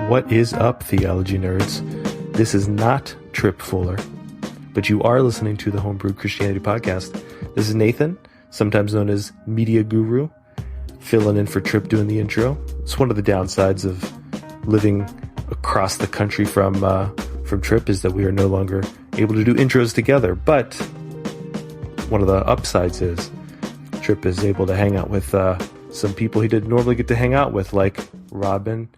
What is up, theology nerds? This is not Tripp Fuller, but you are listening to the Homebrewed Christianity podcast. This is Nathan, sometimes known as Media Guru, filling in for Tripp doing the intro. It's one of the downsides of living across the country from Tripp is that we are no longer able to do intros together. But one of the upsides is Tripp is able to hang out with some people he didn't normally get to hang out with, like Robyn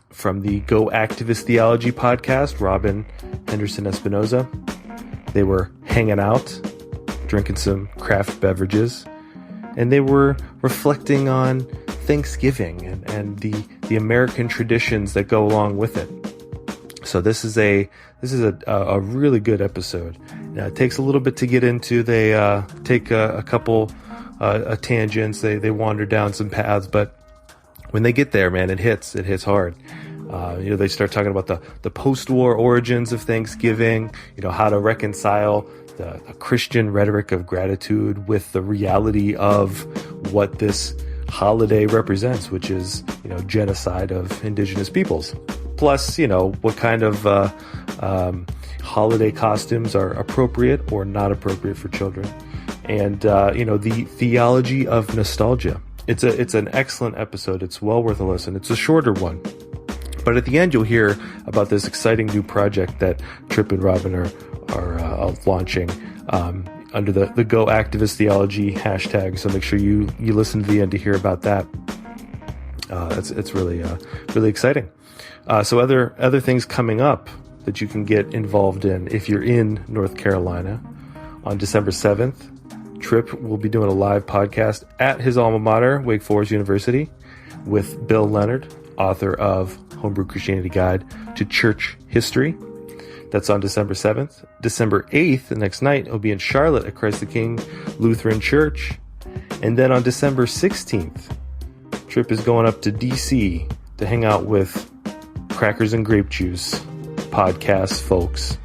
from the Go Activist Theology podcast, Robyn Henderson-Espinoza. They were hanging out, drinking some craft beverages, and they were reflecting on Thanksgiving and the American traditions that go along with it. So this is a really good episode. Now, it takes a little bit to get into. They take a couple tangents. They wander down some paths, but when they get there, man, it hits hard. They start talking about the postwar origins of Thanksgiving, how to reconcile the Christian rhetoric of gratitude with the reality of what this holiday represents, which is, genocide of indigenous peoples. Plus, what kind of holiday costumes are appropriate or not appropriate for children. And, the theology of nostalgia. It's an excellent episode. It's well worth a listen. It's a shorter one. But at the end, you'll hear about this exciting new project that Tripp and Robyn are launching under the Go Activist Theology hashtag. So make sure you listen to the end to hear about that. It's really exciting. So other things coming up that you can get involved in if you're in North Carolina. On December 7th, Tripp will be doing a live podcast at his alma mater, Wake Forest University, with Bill Leonard, author of Homebrewed Christianity Guide to Church History. That's on December 7th. December 8th, the next night, he'll be in Charlotte at Christ the King Lutheran Church. And then on December 16th, Tripp is going up to D.C. to hang out with Crackers and Grape Juice podcast folks,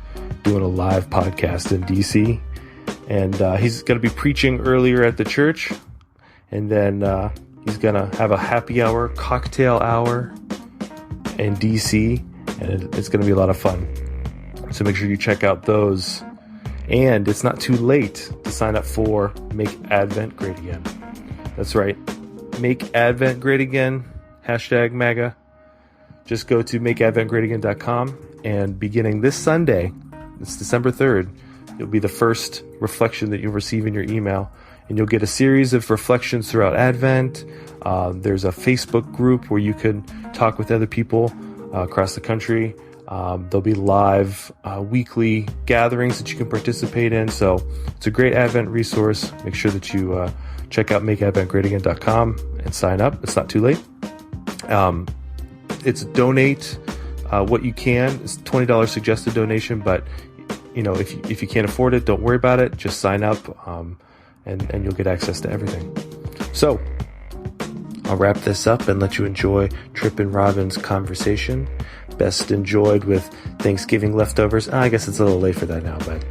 doing a live podcast in D.C. And he's going to be preaching earlier at the church. And then he's going to have a happy hour, cocktail hour in DC, and it's going to be a lot of fun. So make sure you check out those. And it's not too late to sign up for Make Advent Great Again. That's right. Make Advent Great Again, hashtag MAGA. Just go to makeadventgreatagain.com, and beginning this Sunday, it's December 3rd, it'll be the first reflection that you'll receive in your email. And you'll get a series of reflections throughout Advent. There's a Facebook group where you can talk with other people across the country. There'll be live weekly gatherings that you can participate in. So it's a great Advent resource. Make sure that you check out makeadventgreatagain.com and sign up. It's not too late. It's donate what you can. It's $20 suggested donation, but if you can't afford it, don't worry about it. Just sign up. And you'll get access to everything. So I'll wrap this up and let you enjoy Tripp and Robyn's conversation. Best enjoyed with Thanksgiving leftovers. I guess it's a little late for that now, but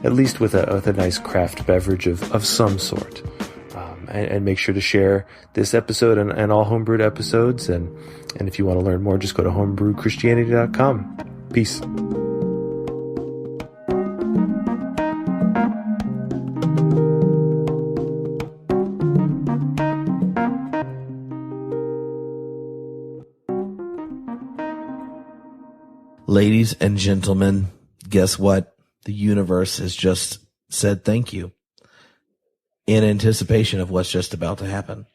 at least with a nice craft beverage of some sort. And make sure to share this episode and all Homebrewed episodes. And if you want to learn more, just go to homebrewedchristianity.com. Peace. Ladies and gentlemen, guess what? The universe has just said thank you in anticipation of what's just about to happen,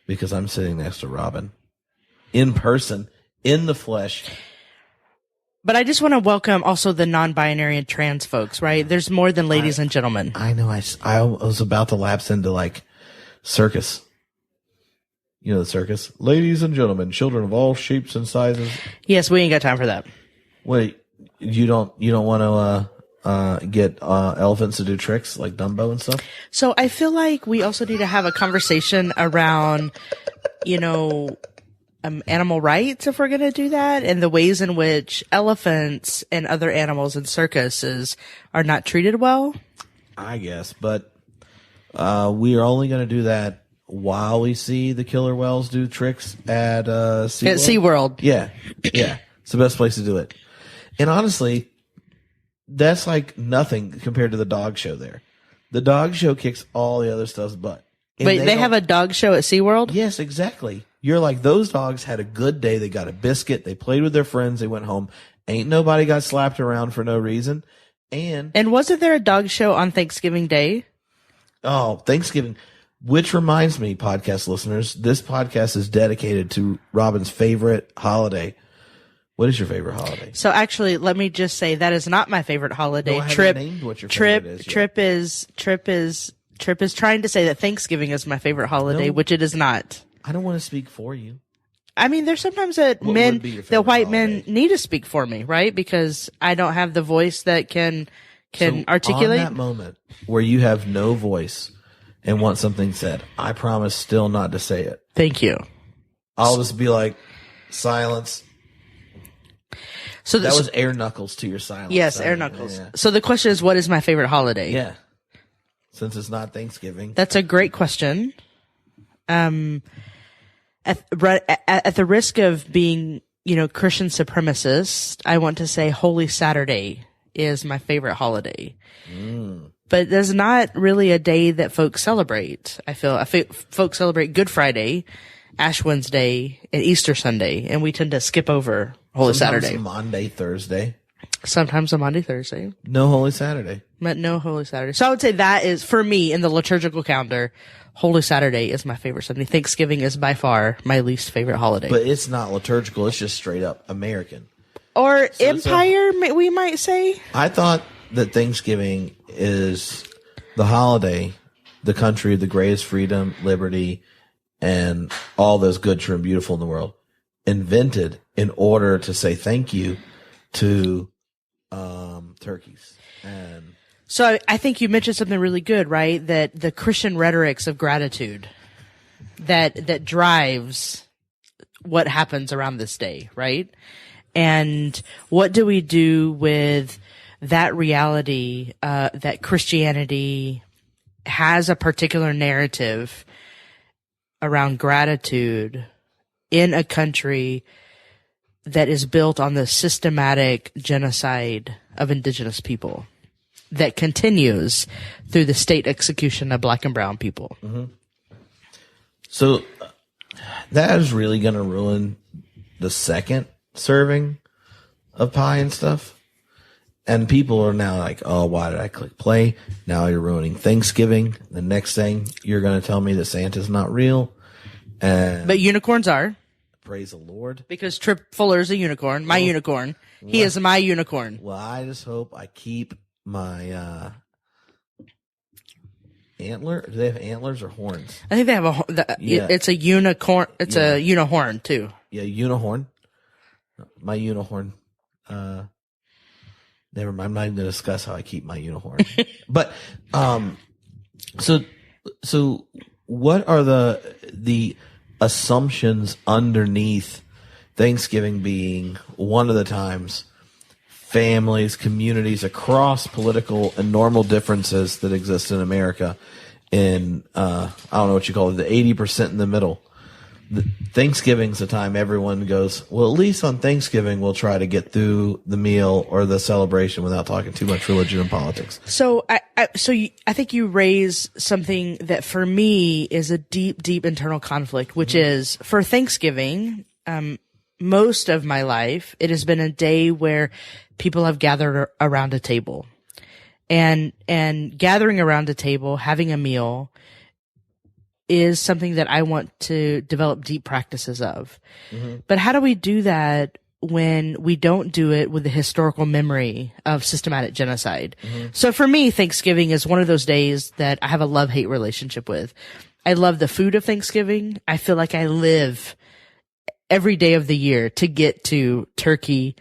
because I'm sitting next to Robyn in person, in the flesh. But I just want to welcome also the non-binary and trans folks, right? There's more than ladies and gentlemen. I know. I was about to lapse into like circus. You know the circus? Ladies and gentlemen, children of all shapes and sizes. Yes, we ain't got time for that. Wait, you don't want to get elephants to do tricks like Dumbo and stuff? So I feel like we also need to have a conversation around, animal rights if we're going to do that, and the ways in which elephants and other animals in circuses are not treated well. I guess, but we are only going to do that while we see the killer whales do tricks at SeaWorld. At SeaWorld. Yeah. It's the best place to do it. And honestly, that's like nothing compared to the dog show there. The dog show kicks all the other stuff's butt. And Wait, they have a dog show at SeaWorld? Yes, exactly. You're like, those dogs had a good day. They got a biscuit. They played with their friends. They went home. Ain't nobody got slapped around for no reason. And wasn't there a dog show on Thanksgiving Day? Oh, Thanksgiving. Which reminds me, podcast listeners, this podcast is dedicated to Robyn's favorite holiday. What is your favorite holiday? So actually, let me just say that is not my favorite holiday. No, I haven't named what your favorite is yet. Tripp is trying to say that Thanksgiving is my favorite holiday, which it is not. I don't want to speak for you. I mean, there's sometimes that white men need to speak for me, right? Because I don't have the voice that can articulate. On that moment where you have no voice and want something said, I promise still not to say it. Thank you. I'll just be like, silence. So that was air knuckles to your silence. Yes, air knuckles. Yeah. So the question is, what is my favorite holiday? Yeah. Since it's not Thanksgiving. That's a great question. At the risk of being, Christian supremacist, I want to say Holy Saturday is my favorite holiday. But there's not really a day that folks celebrate. I feel folks celebrate Good Friday, Ash Wednesday, and Easter Sunday, and we tend to skip over Holy Saturday. Monday, Thursday. Sometimes a Monday, Thursday. No Holy Saturday. But no Holy Saturday. So I would say that is, for me, in the liturgical calendar, Holy Saturday is my favorite Sunday. Thanksgiving is by far my least favorite holiday. But it's not liturgical. It's just straight up American. Or empire, we might say. I thought that Thanksgiving is the holiday, the country of the greatest freedom, liberty, and all those good, true, and beautiful in the world, invented in order to say thank you to turkeys. And so I think you mentioned something really good, right? That the Christian rhetorics of gratitude that drives what happens around this day, right? And what do we do with that reality that Christianity has a particular narrative around gratitude in a country that is built on the systematic genocide of indigenous people that continues through the state execution of black and brown people? Mm-hmm. So that is really going to ruin the second serving of pie and stuff. And people are now like, oh, why did I click play? Now you're ruining Thanksgiving. The next thing you're going to tell me that Santa's not real. But unicorns are. Praise the Lord. Because Tripp Fuller is a unicorn. My unicorn. He is my unicorn. Well, I just hope I keep my antler. Do they have antlers or horns? I think they have it's a unicorn. It's a unihorn too. Yeah, unihorn. My unihorn. Never mind. I'm not even going to discuss how I keep my unihorn. But so what are the assumptions underneath Thanksgiving being one of the times families, communities across political and normal differences that exist in America in, I don't know what you call it, the 80% in the middle. Thanksgiving's the time everyone goes, well, at least on Thanksgiving, we'll try to get through the meal or the celebration without talking too much religion and politics. So I think you raise something that for me is a deep, deep internal conflict, which is for Thanksgiving, most of my life, it has been a day where people have gathered around a table and gathering around a table, having a meal is something that I want to develop deep practices of. Mm-hmm. But how do we do that when we don't do it with the historical memory of systematic genocide? Mm-hmm. So for me, Thanksgiving is one of those days that I have a love-hate relationship with. I love the food of Thanksgiving. I feel like I live every day of the year to get to turkey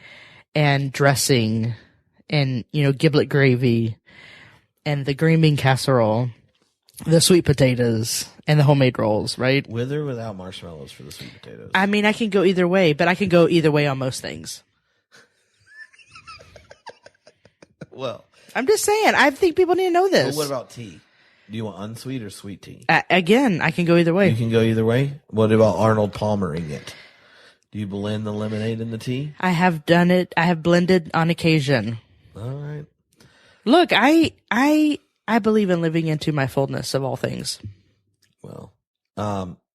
and dressing and, giblet gravy and the green bean casserole, the sweet potatoes, and the homemade rolls, right? With or without marshmallows for the sweet potatoes? I mean, I can go either way, but I can go either way on most things. Well, I'm just saying, I think people need to know this. But what about tea? Do you want unsweet or sweet tea? Again, I can go either way. You can go either way. What about Arnold Palmering it? Do you blend the lemonade in the tea? I have done it. I have blended on occasion. All right. Look, I believe in living into my fullness of all things. Well,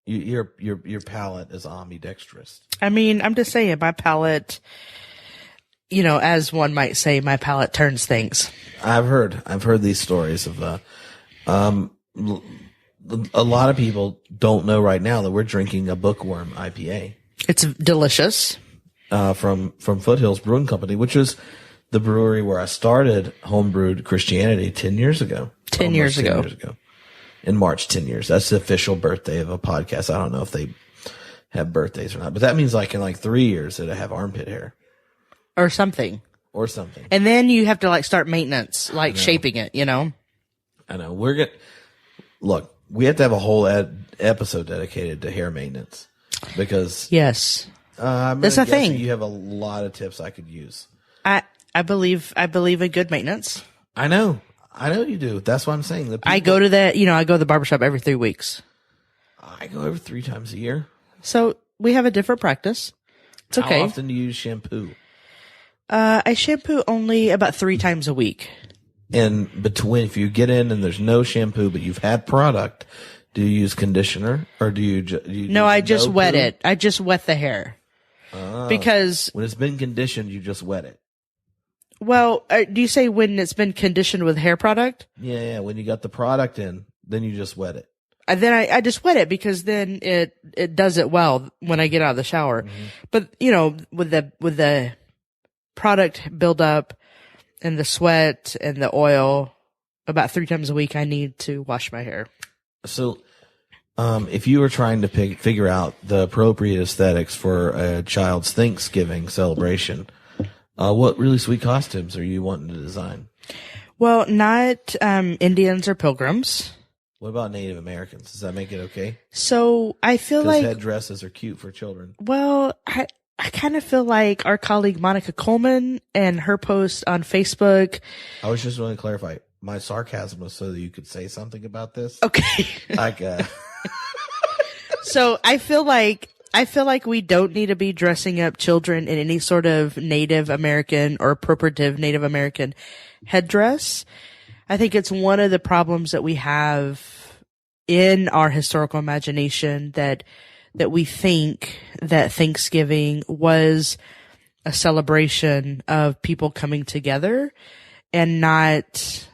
your palate is ambidextrous. I mean, I'm just saying, my palate, as one might say, my palate turns things. I've heard these stories of a lot of people don't know right now that we're drinking a bookworm IPA. It's delicious. From Foothills Brewing Company, which is the brewery where I started homebrewed Christianity 10 years ago. 10 years ago. In March, 10 years. That's the official birthday of a podcast. I don't know if they have birthdays or not, but that means in 3 years that I have armpit hair. Or something. And then you have to start maintenance, shaping it, I know. Look, we have to have a whole episode dedicated to hair maintenance because. Yes. That's a thing. You have a lot of tips I could use. I believe in good maintenance. I know you do. That's what I'm saying. I go to the barbershop every 3 weeks. I go every 3 times a year. So we have a different practice. It's okay. How often do you use shampoo? I shampoo only about 3 times a week. And between, if you get in and there's no shampoo, but you've had product, do you use conditioner or do you No, I just wet it. I just wet the hair. Because when it's been conditioned, you just wet it. Well, do you say when it's been conditioned with hair product? Yeah. When you got the product in, then you just wet it. Then I just wet it because then it does it well when I get out of the shower. Mm-hmm. But with the product build up and the sweat and the oil, about 3 times a week I need to wash my hair. So, if you were trying to figure out the appropriate aesthetics for a child's Thanksgiving celebration, what really sweet costumes are you wanting to design? Well, not Indians or pilgrims. What about Native Americans? Does that make it okay? So I feel like headdresses are cute for children. Well, I kind of feel like our colleague Monica Coleman and her post on Facebook. I was just going to clarify. My sarcasm was so that you could say something about this. Okay. So I feel like we don't need to be dressing up children in any sort of Native American or appropriative Native American headdress. I think it's one of the problems that we have in our historical imagination that we think that Thanksgiving was a celebration of people coming together and not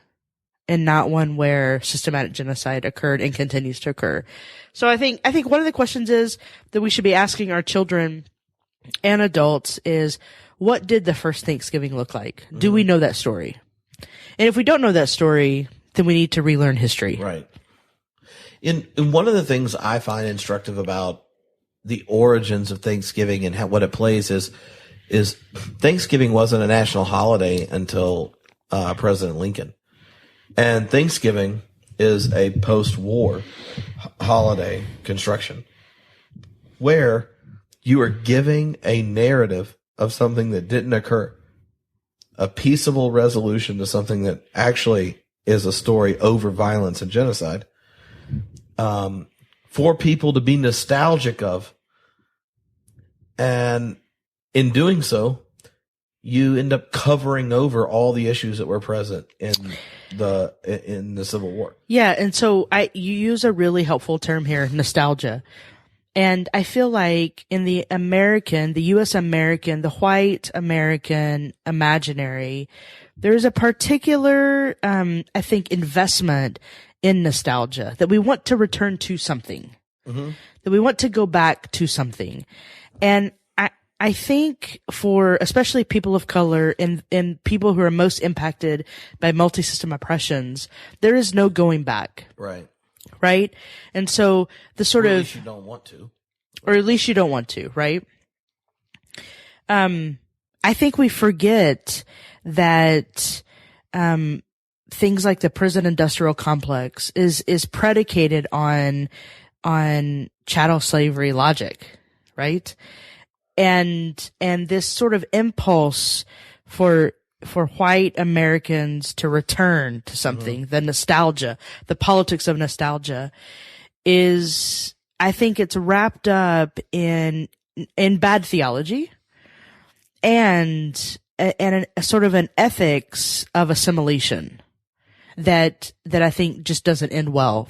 one where systematic genocide occurred and continues to occur. So I think one of the questions is that we should be asking our children and adults is, what did the first Thanksgiving look like? Do we know that story? And if we don't know that story, then we need to relearn history. Right. In one of the things I find instructive about the origins of Thanksgiving and what it plays is Thanksgiving wasn't a national holiday until President Lincoln. And Thanksgiving is a post-war holiday construction where you are giving a narrative of something that didn't occur, a peaceable resolution to something that actually is a story over violence and genocide, for people to be nostalgic of. And in doing so, you end up covering over all the issues that were present in the Civil War. Yeah, and so you use a really helpful term here, nostalgia. And I feel like in the U.S. American, the white American imaginary, there's a particular, I think, investment in nostalgia that we want to return to something, that we want to go back to something. And I think for especially people of color and people who are most impacted by multi-system oppressions, there is no going back. Right. Right? And so the sort of... At least you don't want to. Or at least you don't want to, right? I think we forget that things like the prison industrial complex is predicated on chattel slavery logic, right? And this sort of impulse for white Americans to return to something, the nostalgia, the politics of nostalgia is, I think it's wrapped up in bad theology and a sort of an ethics of assimilation that I think just doesn't end well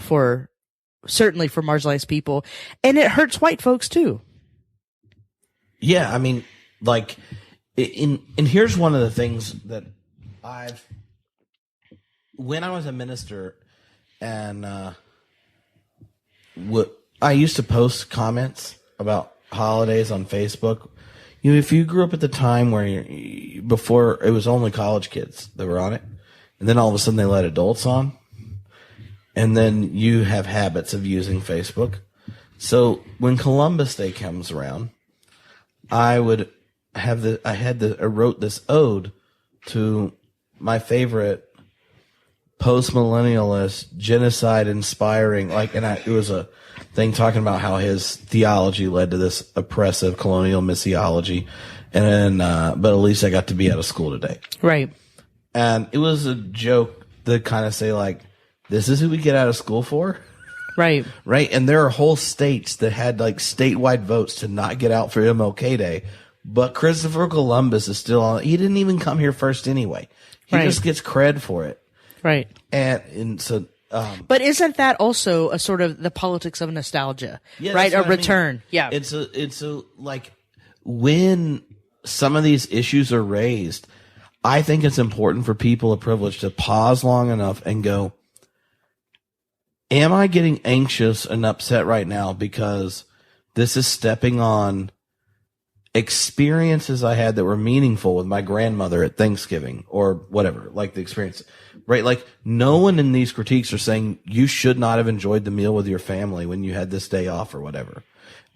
certainly for marginalized people, and it hurts white folks too. Yeah, I mean, like, and here's one of the things that when I was a minister, and I used to post comments about holidays on Facebook. You know, if you grew up at the time where before it was only college kids that were on it, and then all of a sudden they let adults on, and then you have habits of using Facebook. So when Columbus Day comes around, I wrote this ode to my favorite post-millennialist, genocide-inspiring, it was a thing talking about how his theology led to this oppressive colonial missiology, and then, but at least I got to be out of school today. Right. And it was a joke to kind of say, like, this is who we get out of school for? Right. Right. And there are whole states that had, like, statewide votes to not get out for MLK Day, but Christopher Columbus is still on. He didn't even come here first anyway. He just gets cred for it. Right. And so, but isn't that also a sort of the politics of nostalgia, right? A return. Yeah. It's like when some of these issues are raised, I think it's important for people of privilege to pause long enough and go, am I getting anxious and upset right now because this is stepping on experiences I had that were meaningful with my grandmother at Thanksgiving or whatever, like the experience, right? Like, no one in these critiques are saying you should not have enjoyed the meal with your family when you had this day off or whatever,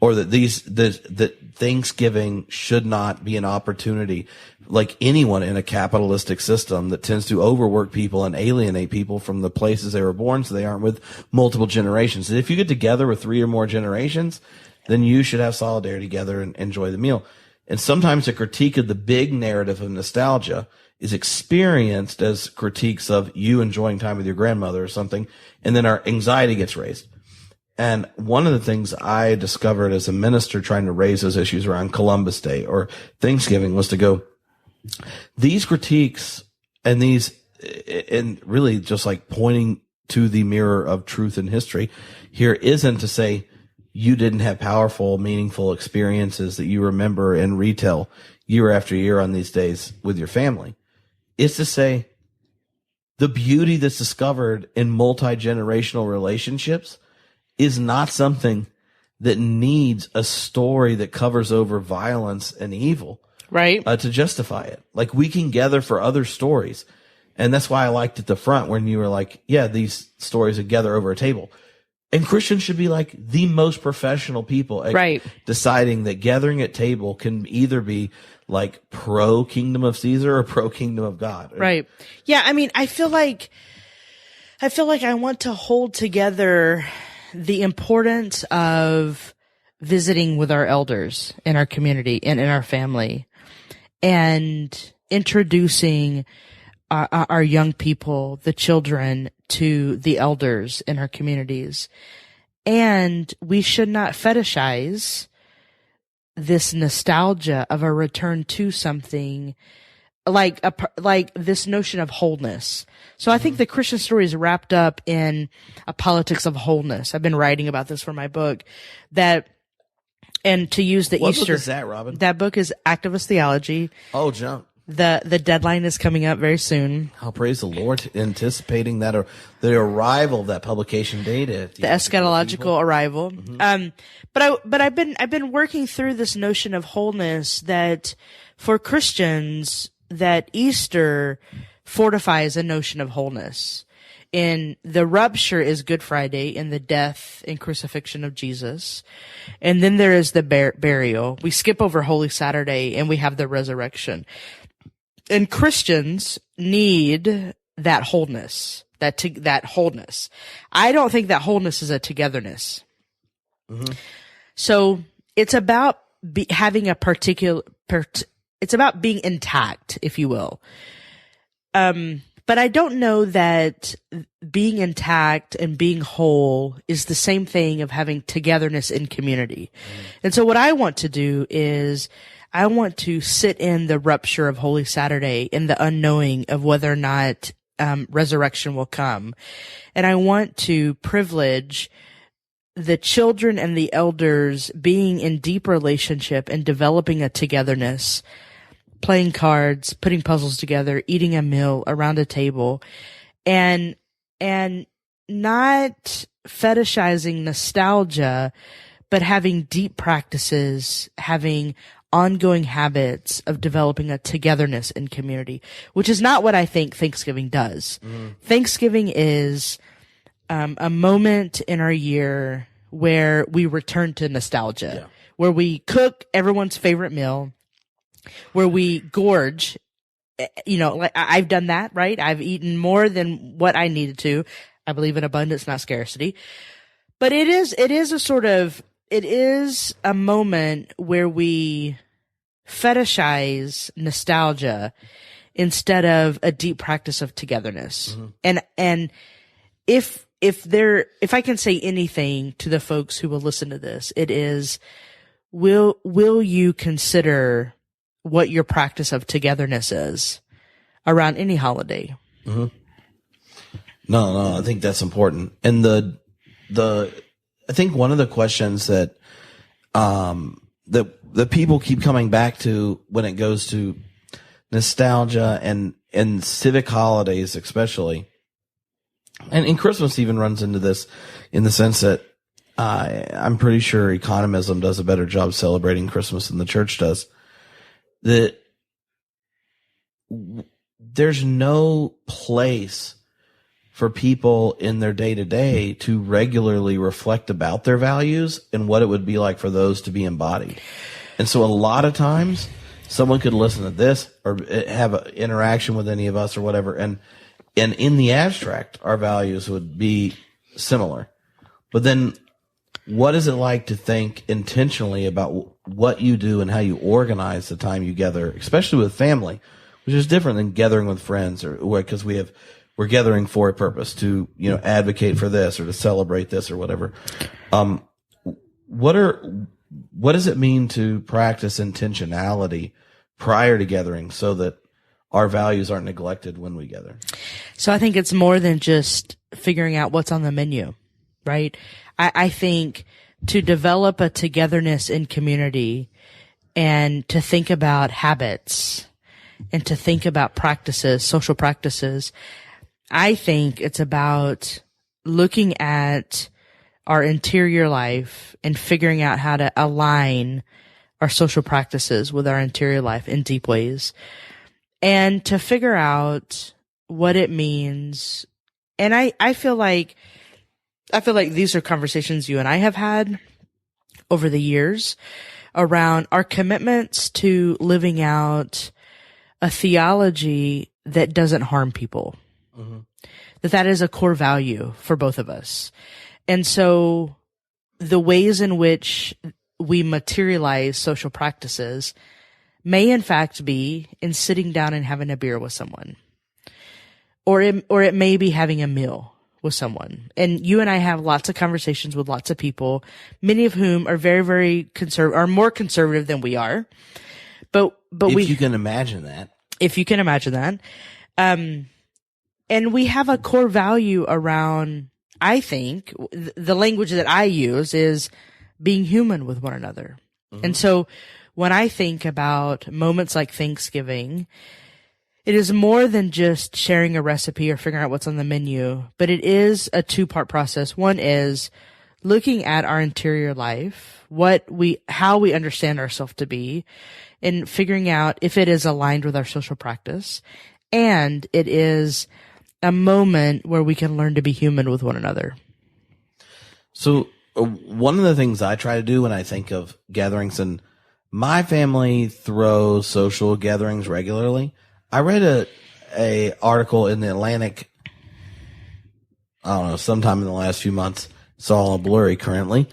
or that that Thanksgiving should not be an opportunity, like anyone in a capitalistic system that tends to overwork people and alienate people from the places they were born so they aren't with multiple generations. And if you get together with 3 or more generations, then you should have solidarity together and enjoy the meal. And sometimes a critique of the big narrative of nostalgia is experienced as critiques of you enjoying time with your grandmother or something, and then our anxiety gets raised. And one of the things I discovered as a minister trying to raise those issues around Columbus Day or Thanksgiving was to go, these critiques and really just like pointing to the mirror of truth and history here isn't to say, you didn't have powerful, meaningful experiences that you remember and retell year after year on these days with your family. It's to say the beauty that's discovered in multi-generational relationships is not something that needs a story that covers over violence and evil, right? To justify it. Like, we can gather for other stories. And that's why I liked at the front when you were like, yeah, these stories would gather over a table. And Christians should be like the most professional people at right. deciding that gathering at table can either be like pro kingdom of Caesar or pro kingdom of God. Right. Yeah. I mean, I feel like I want to hold together the importance of visiting with our elders in our community and in our family and introducing our young people, the children, to the elders in our communities. And we should not fetishize this nostalgia of a return to something like this notion of wholeness. So I think the Christian story is wrapped up in a politics of wholeness. I've been writing about this for my book and to use the what Easter. What book is that, Robyn? That book is Activist Theology. Oh, jump. The deadline is coming up very soon. Oh, praise the Lord, anticipating that the arrival of that publication date. The eschatological arrival. Mm-hmm. But I've been working through this notion of wholeness that for Christians, that Easter fortifies a notion of wholeness. In the rupture is Good Friday and the death and crucifixion of Jesus. And then there is the burial. We skip over Holy Saturday and we have the resurrection. And Christians need that wholeness, that wholeness. I don't think that wholeness is a togetherness. Mm-hmm. So it's about having a particular, it's about being intact, if you will. But I don't know that being intact and being whole is the same thing of having togetherness in community. And so what I want to do is I want to sit in the rupture of Holy Saturday, in the unknowing of whether or not resurrection will come. And I want to privilege the children and the elders being in deep relationship and developing a togetherness, playing cards, putting puzzles together, eating a meal around a table, and not fetishizing nostalgia, but having deep practices, having ongoing habits of developing a togetherness in community, which is not what I think Thanksgiving does. Thanksgiving is a moment in our year where we return to nostalgia, where we cook everyone's favorite meal, where we gorge. Like I've done that, right? I've eaten more than what I needed to. I believe in abundance, not scarcity. But it is a moment where we fetishize nostalgia instead of a deep practice of togetherness. And if I can say anything to the folks who will listen to this, it is, will you consider what your practice of togetherness is around any holiday? No, I think that's important. And I think one of the questions that the people keep coming back to when it goes to nostalgia and civic holidays, especially, and Christmas even runs into this in the sense that I'm pretty sure economism does a better job celebrating Christmas than the church does. That there's no place for people in their day-to-day to regularly reflect about their values and what it would be like for those to be embodied. And so a lot of times someone could listen to this or have an interaction with any of us or whatever, and in the abstract, our values would be similar. But then what is it like to think intentionally about what you do and how you organize the time you gather, especially with family, which is different than gathering with friends or because we're gathering for a purpose to, advocate for this or to celebrate this or whatever. What does it mean to practice intentionality prior to gathering so that our values aren't neglected when we gather? So I think it's more than just figuring out what's on the menu, right? I think to develop a togetherness in community and to think about habits and to think about practices, social practices, I think it's about looking at our interior life and figuring out how to align our social practices with our interior life in deep ways, and to figure out what it means. And I feel like these are conversations you and I have had over the years around our commitments to living out a theology that doesn't harm people. That is a core value for both of us. And so the ways in which we materialize social practices may in fact be in sitting down and having a beer with someone, or it may be having a meal with someone. And you and I have lots of conversations with lots of people, many of whom are very, very are more conservative than we are. But if you can imagine that. And we have a core value around, I think, the language that I use is being human with one another. And so when I think about moments like Thanksgiving, it is more than just sharing a recipe or figuring out what's on the menu, but it is a two-part process. One is looking at our interior life, how we understand ourselves to be, and figuring out if it is aligned with our social practice. And it is a moment where we can learn to be human with one another. So one of the things I try to do when I think of gatherings, and my family throws social gatherings regularly. I read a article in the Atlantic, I don't know, sometime in the last few months. It's all blurry currently,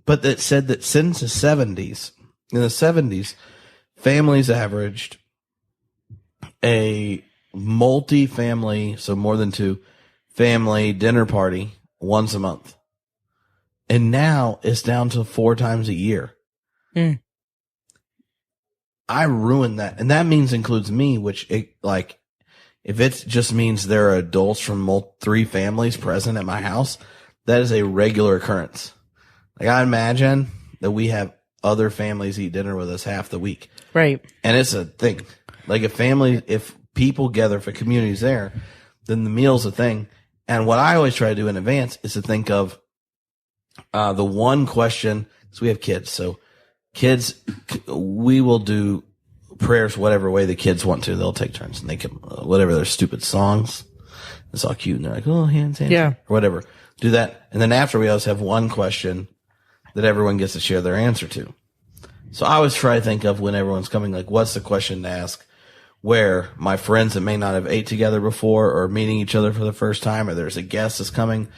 but that said that since the 70s, families averaged a multi-family, so more than 2, family dinner party once a month. And now it's down to 4 times a year. Mm. I ruined that. And that includes me, which if it just means there are adults from 3 families present at my house, that is a regular occurrence. Like, I imagine that we have other families eat dinner with us half the week. Right. And it's a thing. Like, if people gather, if a community's there, then the meal's a thing. And what I always try to do in advance is to think of the one question, because we have kids. So kids, we will do prayers whatever way the kids want to. They'll take turns and they can, whatever their stupid songs. It's all cute. And they're like, oh, hands, yeah, or whatever. Do that. And then after, we always have one question that everyone gets to share their answer to. So I always try to think of, when everyone's coming, like, what's the question to ask where my friends that may not have ate together before or meeting each other for the first time, or there's a guest that's coming.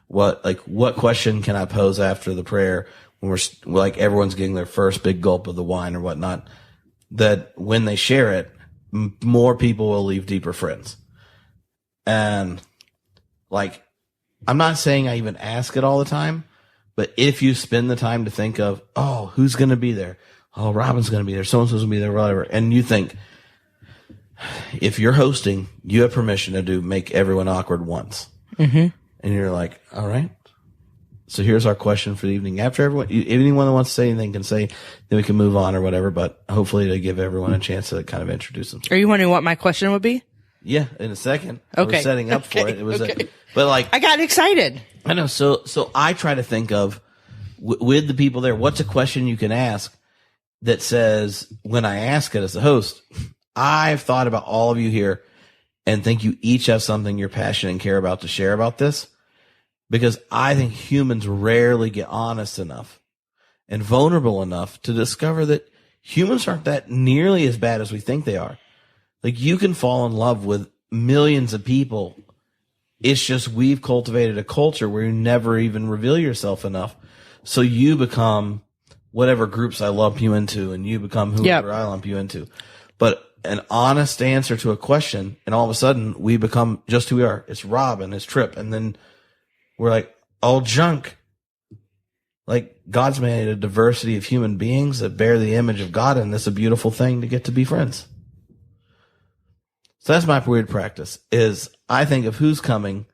What question can I pose after the prayer when we're like, everyone's getting their first big gulp of the wine or whatnot, that when they share it, more people will leave deeper friends. And like, I'm not saying I even ask it all the time, but if you spend the time to think of, oh, who's going to be there? Oh, Robyn's going to be there. So-and-so's going to be there, whatever. And you think, if you're hosting, you have permission to make everyone awkward once. Mm-hmm. And you're like, all right. So here's our question for the evening. After everyone, anyone that wants to say anything can say, then we can move on or whatever. But hopefully to give everyone a chance to kind of introduce themselves. Are you wondering what my question would be? Yeah, in a second. Okay. We're setting up for it. It was, okay. But like, I got excited. I know. So I try to think of with the people there, what's a question you can ask that says, when I ask it as the host, I've thought about all of you here and think you each have something you're passionate and care about to share about this. Because I think humans rarely get honest enough and vulnerable enough to discover that humans aren't that nearly as bad as we think they are. Like, you can fall in love with millions of people. It's just we've cultivated a culture where you never even reveal yourself enough. So you become whatever groups I lump you into, and you become whoever I lump you into. But an honest answer to a question, and all of a sudden we become just who we are. It's Robyn, it's Tripp, and then we're like, all junk. Like, God's made a diversity of human beings that bear the image of God, and it's a beautiful thing to get to be friends. So that's my weird practice, is I think of who's coming,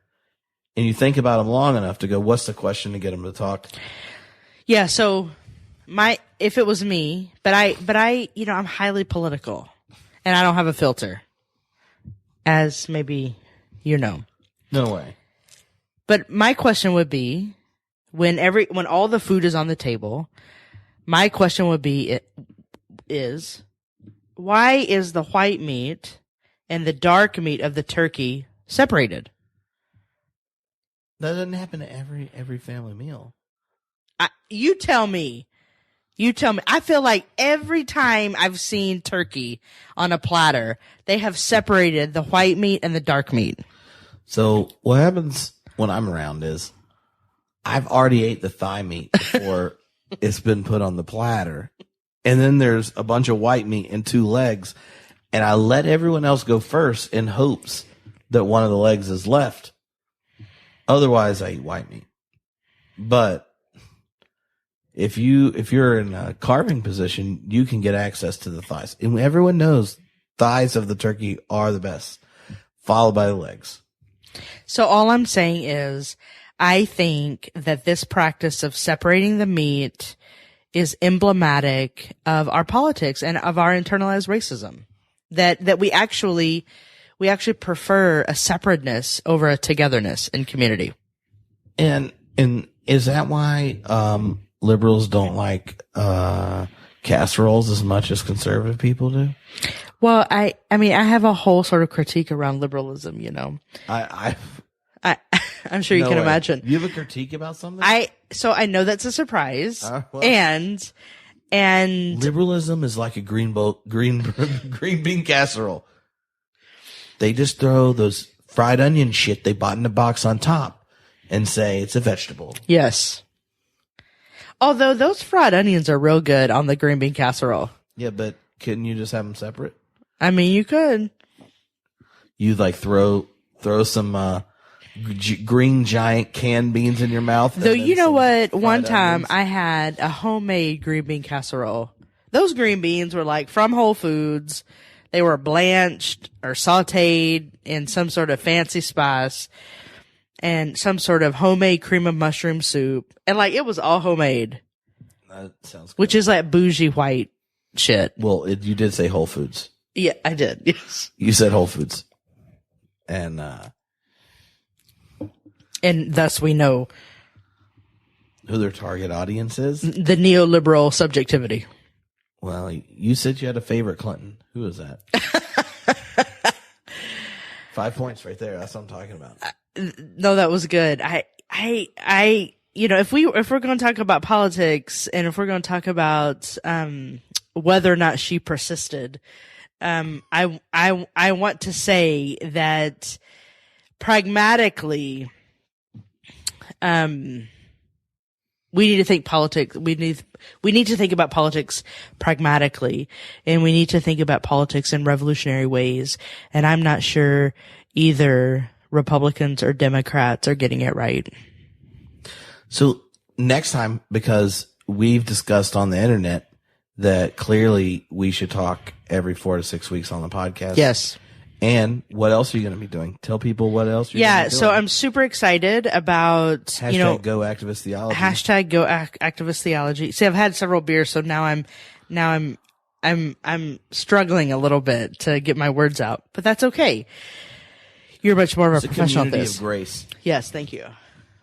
and you think about them long enough to go, what's the question to get them to talk? Yeah, so if it was me, but I, I'm highly political, and I don't have a filter, as maybe you know. No way. But my question would be, when all the food is on the table, my question would be, why is the white meat and the dark meat of the turkey separated? That doesn't happen at every family meal. You tell me. I feel like every time I've seen turkey on a platter, they have separated the white meat and the dark meat. So what happens when I'm around is I've already ate the thigh meat before it's been put on the platter. And then there's a bunch of white meat and 2 legs. And I let everyone else go first in hopes that one of the legs is left. Otherwise, I eat white meat. But if you're in a carving position, you can get access to the thighs. And everyone knows thighs of the turkey are the best, followed by the legs. So all I'm saying is, I think that this practice of separating the meat is emblematic of our politics and of our internalized racism. That we actually prefer a separateness over a togetherness in community. And is that why liberals don't like casseroles as much as conservative people do? Well, I mean, I have a whole sort of critique around liberalism, you know. I'm sure you can imagine. You have a critique about something? So I know that's a surprise. Well, and liberalism is like a green bean casserole. They just throw those fried onion shit they bought in a box on top and say it's a vegetable. Yes. Although those fried onions are real good on the green bean casserole. Yeah, but couldn't you just have them separate? I mean, you could. you like throw some green giant canned beans in your mouth. Though you know what? One time I had a homemade green bean casserole. Those green beans were like from Whole Foods. They were blanched or sauteed in some sort of fancy spice and some sort of homemade cream of mushroom soup. And like it was all homemade. That sounds good. Which is like bougie white shit. Well, you did say Whole Foods. Yeah, I did. Yes. You said Whole Foods. And thus we know who their target audience is? The neoliberal subjectivity. Well, you said you had a favorite Clinton. Who is that? 5 points right there. That's what I'm talking about. No, that was good. You know, if we're going to talk about politics and if we're going to talk about, whether or not she persisted, I want to say that pragmatically, we need to think politics. We need to think about politics pragmatically, and we need to think about politics in revolutionary ways. And I'm not sure either Republicans or Democrats are getting it right. So next time, because we've discussed on the internet that clearly we should talk every 4 to 6 weeks on the podcast. Yes. And what else are you going to be doing? Tell people what else you're going to be doing. So I'm super excited about, Hashtag Go Activist Theology. Hashtag Go Activist Theology. See, I've had several beers, so now I'm struggling a little bit to get my words out, but that's okay. You're much more of a professional at this. It's a community of grace. Yes, thank you.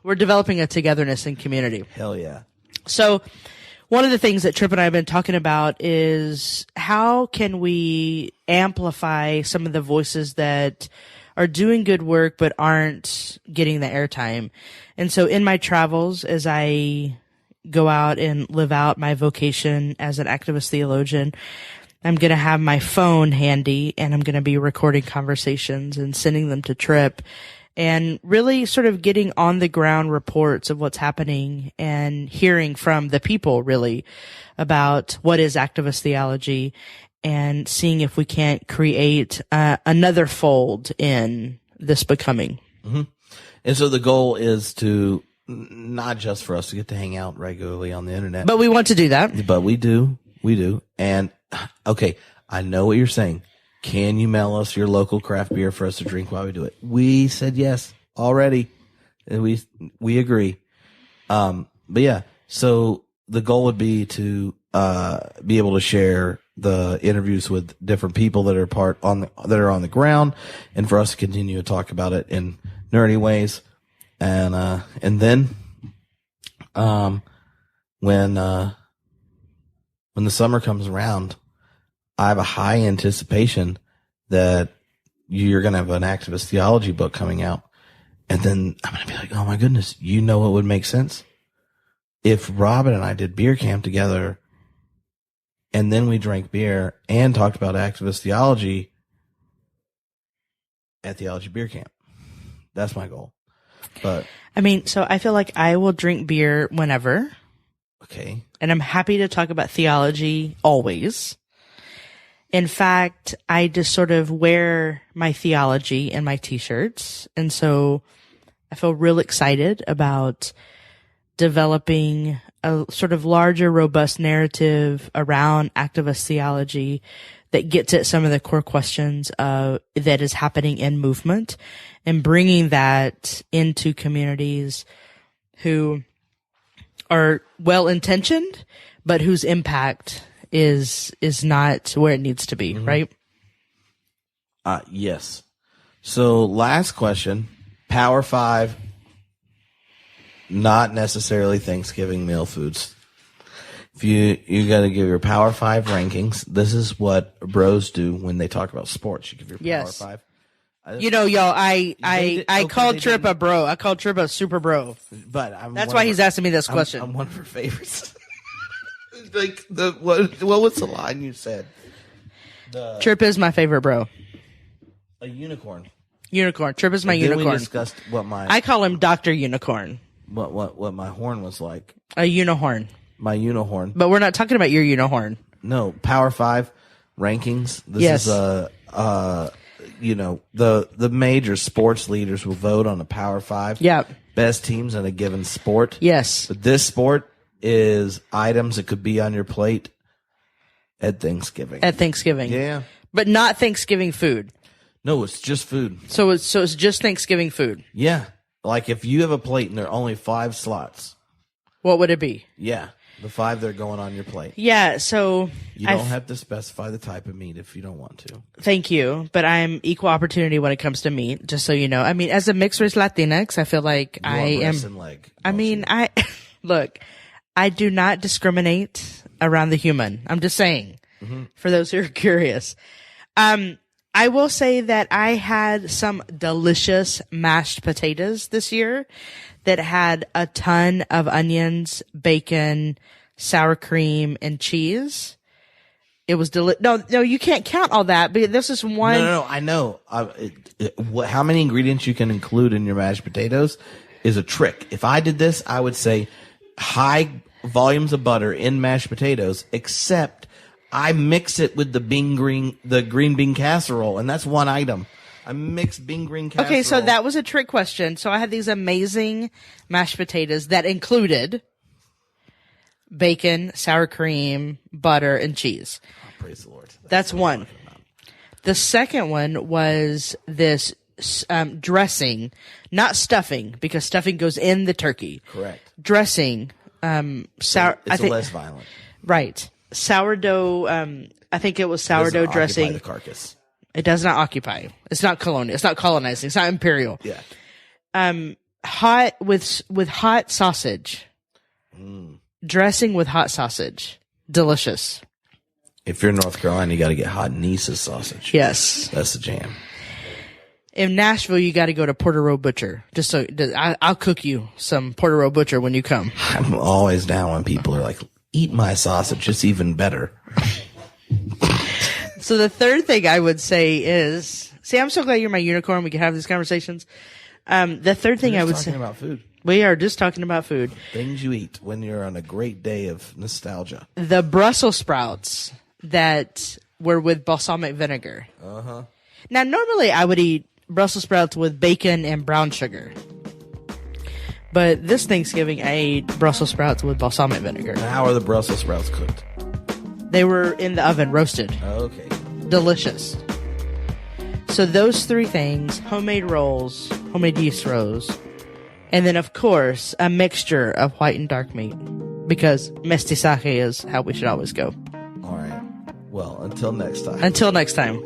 We're developing a togetherness in community. Hell yeah. So one of the things that Tripp and I have been talking about is how can we amplify some of the voices that are doing good work but aren't getting the airtime. And so in my travels, as I go out and live out my vocation as an activist theologian, I'm going to have my phone handy and I'm going to be recording conversations and sending them to Tripp and really sort of getting on the ground reports of what's happening and hearing from the people really about what is activist theology and seeing if we can't create another fold in this becoming. Mm-hmm. And so the goal is to not just for us to get to hang out regularly on the internet. But we want to do that. But we do. And okay, I know what you're saying. Can you mail us your local craft beer for us to drink while we do it? We said yes already. And we agree. But yeah, so the goal would be to be able to share the interviews with different people that are on the ground, and for us to continue to talk about it in nerdy ways. And then when the summer comes around, I have a high anticipation that you're going to have an activist theology book coming out. And then I'm going to be like, oh my goodness, you know what would make sense? If Robyn and I did beer camp together and then we drank beer and talked about activist theology at Theology Beer Camp. That's my goal. But I mean, so I feel like I will drink beer whenever. Okay. And I'm happy to talk about theology always. In fact, I just sort of wear my theology in my t-shirts. And so I feel real excited about developing a sort of larger, robust narrative around activist theology that gets at some of the core questions that is happening in movement and bringing that into communities who are well-intentioned, but whose impact is not where it needs to be, mm-hmm. right? Yes. So last question, Power 5, not necessarily Thanksgiving meal foods. If you got to give your Power 5 rankings, this is what bros do when they talk about sports. You give your Power 5. You know, y'all, I called Tripp a bro. I called Tripp a super bro. But that's why he's asking me this question. I'm one of her favorites. Like what was the line you said? Tripp is my favorite bro. A unicorn. Unicorn. Tripp is my unicorn. We discussed what I call him Dr. Unicorn. What my horn was like. A unihorn. My unihorn. But we're not talking about your unihorn. No, Power 5 rankings. This is the major sports leaders will vote on the Power Five. Yep. Best teams in a given sport. Yes. But this sport is items that could be on your plate at Thanksgiving. Yeah. But not Thanksgiving food. No, it's just food. So it's just Thanksgiving food. Yeah. Like if you have a plate and there are only 5 slots. What would it be? Yeah. The 5 that are going on your plate. Yeah, so you don't have to specify the type of meat if you don't want to. Thank you, but I'm equal opportunity when it comes to meat, just so you know. I mean, as a mixed race Latinx, I feel like I am. Leg, I mean, look, I do not discriminate around the human. I'm just saying, for those who are curious. I will say that I had some delicious mashed potatoes this year that had a ton of onions, bacon, sour cream, and cheese. It was No, you can't count all that, but this is one. No, I know. How many ingredients you can include in your mashed potatoes is a trick. If I did this, I would say high volumes of butter in mashed potatoes, except I mix it with the green bean casserole, and that's one item. I mixed green casserole. Okay, so that was a trick question. So I had these amazing mashed potatoes that included bacon, sour cream, butter, and cheese. Oh, praise the Lord. That's one. The second one was this dressing, not stuffing, because stuffing goes in the turkey. Correct. Dressing, sour. It's less violent. Right. Sourdough. I think it was sourdough dressing. The carcass. It does not occupy. It's not colonial. It's not colonizing. It's not imperial. Yeah. Hot with hot sausage. Dressing with hot sausage. Delicious. If you're in North Carolina, you got to get hot Nice's sausage. Yes. That's the jam. In Nashville, you got to go to Porter Row Butcher. Just so I'll cook you some Porter Row Butcher when you come. I'm always down when people are like, eat my sausage. It's even better. So the third thing I would say is, see, I'm so glad you're my unicorn. We can have these conversations. The third thing I would say. We're talking about food. We are just talking about food. Things you eat when you're on a great day of nostalgia. The Brussels sprouts that were with balsamic vinegar. Uh-huh. Now, normally I would eat Brussels sprouts with bacon and brown sugar. But this Thanksgiving, I ate Brussels sprouts with balsamic vinegar. Now, how are the Brussels sprouts cooked? They were in the oven, roasted. Okay. Delicious. So those 3 things, homemade rolls, homemade yeast rolls, and then, of course, a mixture of white and dark meat. Because mestizaje is how we should always go. All right. Well, until next time. Until next time.